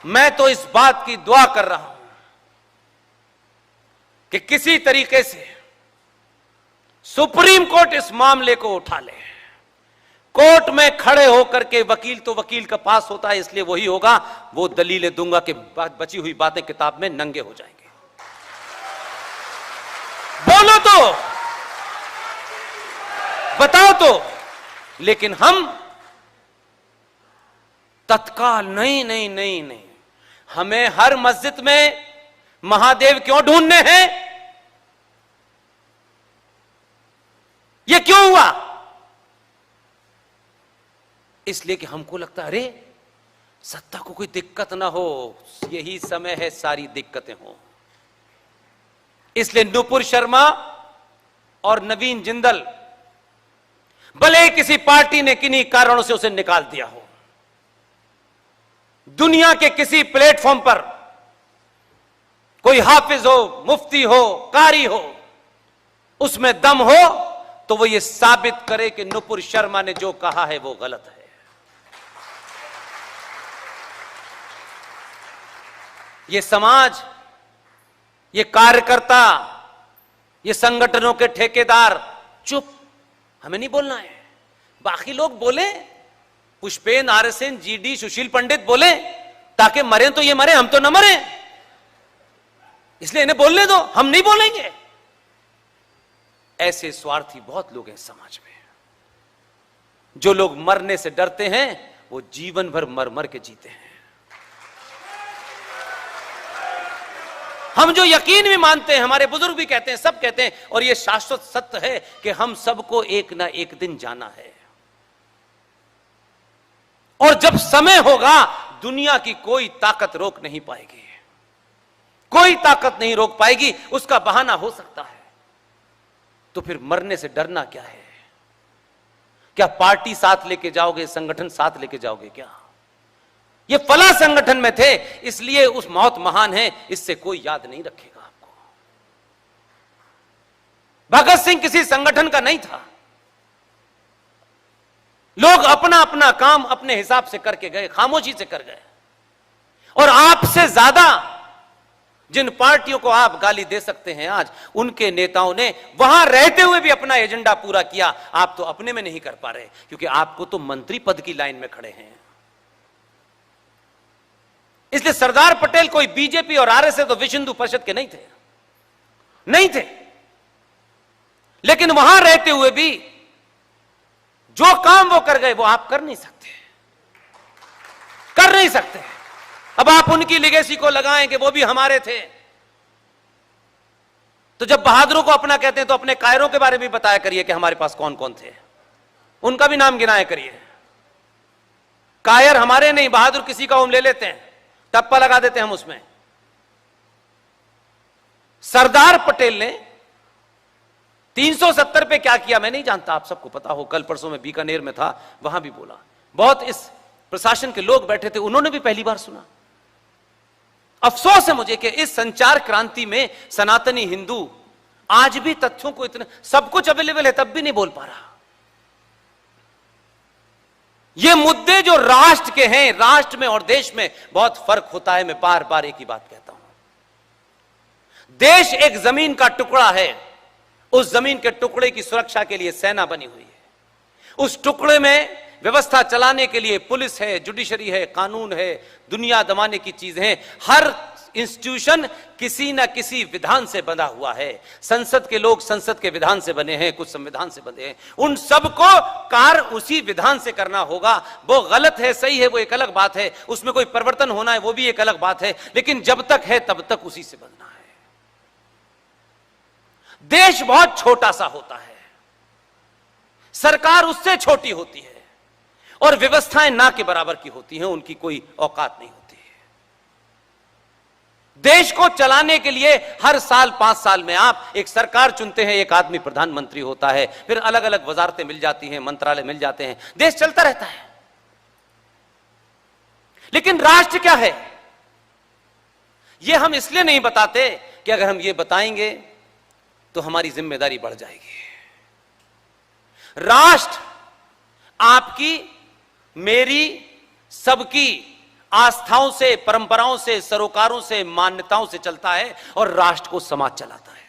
मैं तो इस बात की दुआ कर रहा हूं कि किसी तरीके से सुप्रीम कोर्ट इस मामले को उठा ले। कोर्ट में खड़े होकर के वकील तो वकील का पास होता है, इसलिए वही होगा, वो दलीलें दूंगा कि बची हुई बातें किताब में नंगे हो जाएंगे। बोलो तो, बताओ तो, लेकिन हम तत्काल नहीं नहीं नहीं नहीं, हमें हर मस्जिद में महादेव क्यों ढूंढने हैं? यह क्यों हुआ? इसलिए कि हमको लगता है अरे सत्ता को कोई दिक्कत ना हो, यही समय है सारी दिक्कतें हो। इसलिए नुपुर शर्मा और नवीन जिंदल, भले किसी पार्टी ने किन्हीं कारणों से उसे निकाल दिया हो, दुनिया के किसी प्लेटफॉर्म पर कोई हाफिज हो, मुफ्ती हो, कारी हो, उसमें दम हो तो वो ये साबित करे कि नुपुर शर्मा ने जो कहा है वो गलत है। ये समाज, ये कार्यकर्ता, ये संगठनों के ठेकेदार चुप, हमें नहीं बोलना है। बाकी लोग बोले, पुष्पेन, आरएसएन, जीडी, सुशील पंडित बोले, ताकि मरे तो ये मरे, हम तो न मरे, इसलिए इन्हें बोलने दो, हम नहीं बोलेंगे। ऐसे स्वार्थी बहुत लोग हैं समाज में। जो लोग मरने से डरते हैं वो जीवन भर मर मर के जीते हैं। हम जो यकीन भी मानते हैं, हमारे बुजुर्ग भी कहते हैं, सब कहते हैं, और ये शाश्वत सत्य है कि हम सबको एक ना एक दिन जाना है। और जब समय होगा, दुनिया की कोई ताकत रोक नहीं पाएगी, कोई ताकत नहीं रोक पाएगी। उसका बहाना हो सकता है, तो फिर मरने से डरना क्या है? क्या पार्टी साथ लेके जाओगे, संगठन साथ लेके जाओगे क्या? ये फला संगठन में थे इसलिए उस मौत महान है, इससे कोई याद नहीं रखेगा आपको। भगत सिंह किसी संगठन का नहीं था, लोग अपना अपना काम अपने हिसाब से करके गए, खामोशी से कर गए। और आपसे ज्यादा जिन पार्टियों को आप गाली दे सकते हैं आज, उनके नेताओं ने वहां रहते हुए भी अपना एजेंडा पूरा किया। आप तो अपने में नहीं कर पा रहे, क्योंकि आपको तो मंत्री पद की लाइन में खड़े हैं। इसलिए सरदार पटेल कोई बीजेपी और आरएसएस तो विश्व हिंदू परिषद के नहीं थे, नहीं थे, लेकिन वहां रहते हुए भी जो काम वो कर गए वो आप कर नहीं सकते, कर नहीं सकते। अब आप उनकी लिगेसी को लगाएं कि वो भी हमारे थे, तो जब बहादुरों को अपना कहते हैं तो अपने कायरों के बारे में भी बताया करिए कि हमारे पास कौन कौन थे, उनका भी नाम गिनाया करिए। कायर हमारे नहीं, बहादुर किसी का हम ले लेते हैं, टप्पा लगा देते हैं हम उसमें। सरदार पटेल ने 370 पे क्या किया मैं नहीं जानता, आप सबको पता हो। कल परसों में बीकानेर में था, वहां भी बोला, बहुत इस प्रशासन के लोग बैठे थे, उन्होंने भी पहली बार सुना। अफसोस है मुझे कि इस संचार क्रांति में सनातनी हिंदू आज भी तथ्यों को, इतना सब कुछ अवेलेबल है तब भी नहीं बोल पा रहा। ये मुद्दे जो राष्ट्र के हैं, राष्ट्र में और देश में बहुत फर्क होता है। मैं बार बार एक ही बात कहता हूं, देश एक जमीन का टुकड़ा है, उस जमीन के टुकड़े की सुरक्षा के लिए सेना बनी हुई है, उस टुकड़े में व्यवस्था चलाने के लिए पुलिस है, जुडिशरी है, कानून है, दुनिया दमाने की चीजें हैं। हर इंस्टीट्यूशन किसी ना किसी विधान से बंधा हुआ है। संसद के लोग संसद के विधान से बने हैं, कुछ संविधान से बने हैं, उन सबको कार्य उसी विधान से करना होगा। वो गलत है सही है वो एक अलग बात है, उसमें कोई परिवर्तन होना है वो भी एक अलग बात है, लेकिन जब तक है तब तक उसी से बनना है। देश बहुत छोटा सा होता है, सरकार उससे छोटी होती है, और व्यवस्थाएं ना के बराबर की होती हैं, उनकी कोई औकात नहीं होती है। देश को चलाने के लिए हर साल 5 साल में आप एक सरकार चुनते हैं, एक आदमी प्रधानमंत्री होता है, फिर अलग अलग वजारतें मिल जाती हैं, मंत्रालय मिल जाते हैं, देश चलता रहता है। लेकिन राष्ट्र क्या है, यह हम इसलिए नहीं बताते कि अगर हम ये बताएंगे तो हमारी जिम्मेदारी बढ़ जाएगी। राष्ट्र आपकी, मेरी, सबकी आस्थाओं से, परंपराओं से, सरोकारों से, मान्यताओं से चलता है और राष्ट्र को समाज चलाता है।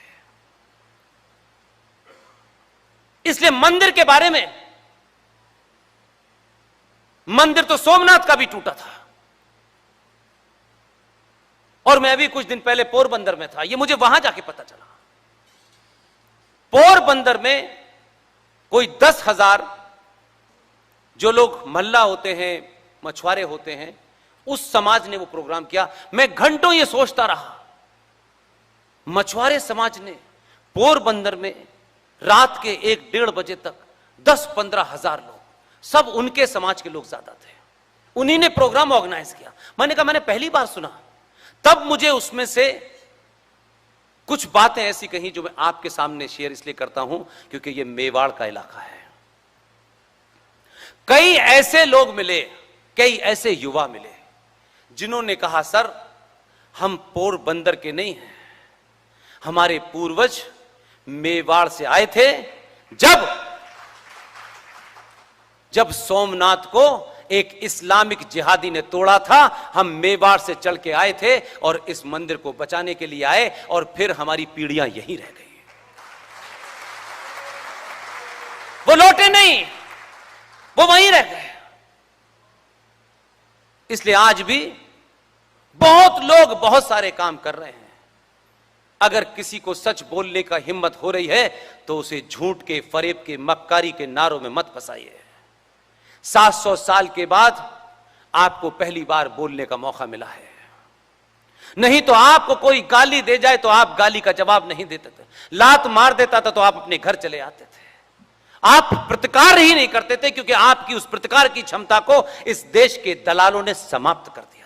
इसलिए मंदिर के बारे में, मंदिर तो सोमनाथ का भी टूटा था, और मैं अभी कुछ दिन पहले पोरबंदर में था, यह मुझे वहां जाके पता चला। पोरबंदर में कोई 10,000 जो लोग मल्ला होते हैं, मछुआरे होते हैं, उस समाज ने वो प्रोग्राम किया। मैं घंटों ये सोचता रहा, मछुआरे समाज ने पोरबंदर में रात के 1-1:30 बजे तक 10-15 हजार लोग, सब उनके समाज के लोग ज्यादा थे, उन्हीं ने प्रोग्राम ऑर्गेनाइज किया। मैंने कहा मैंने पहली बार सुना। तब मुझे उसमें से कुछ बातें ऐसी कही जो मैं आपके सामने शेयर इसलिए करता हूं क्योंकि यह मेवाड़ का इलाका है। कई ऐसे लोग मिले, कई ऐसे युवा मिले जिन्होंने कहा सर हम पोरबंदर के नहीं हैं, हमारे पूर्वज मेवाड़ से आए थे। जब सोमनाथ को एक इस्लामिक जिहादी ने तोड़ा था, हम मेवाड़ से चल के आए थे और इस मंदिर को बचाने के लिए आए, और फिर हमारी पीढ़ियां यहीं रह गई। वो लौटे नहीं, वो वहीं रह गए। इसलिए आज भी बहुत लोग बहुत सारे काम कर रहे हैं। अगर किसी को सच बोलने का हिम्मत हो रही है तो उसे झूठ के, फरेब के, मक्कारी के नारों में मत फंसाइए। 700 साल के बाद आपको पहली बार बोलने का मौका मिला है। नहीं तो आपको कोई गाली दे जाए तो आप गाली का जवाब नहीं देते थे, लात मार देता था तो आप अपने घर चले आते थे। आप प्रतिकार ही नहीं करते थे क्योंकि आपकी उस प्रतिकार की क्षमता को इस देश के दलालों ने समाप्त कर दिया।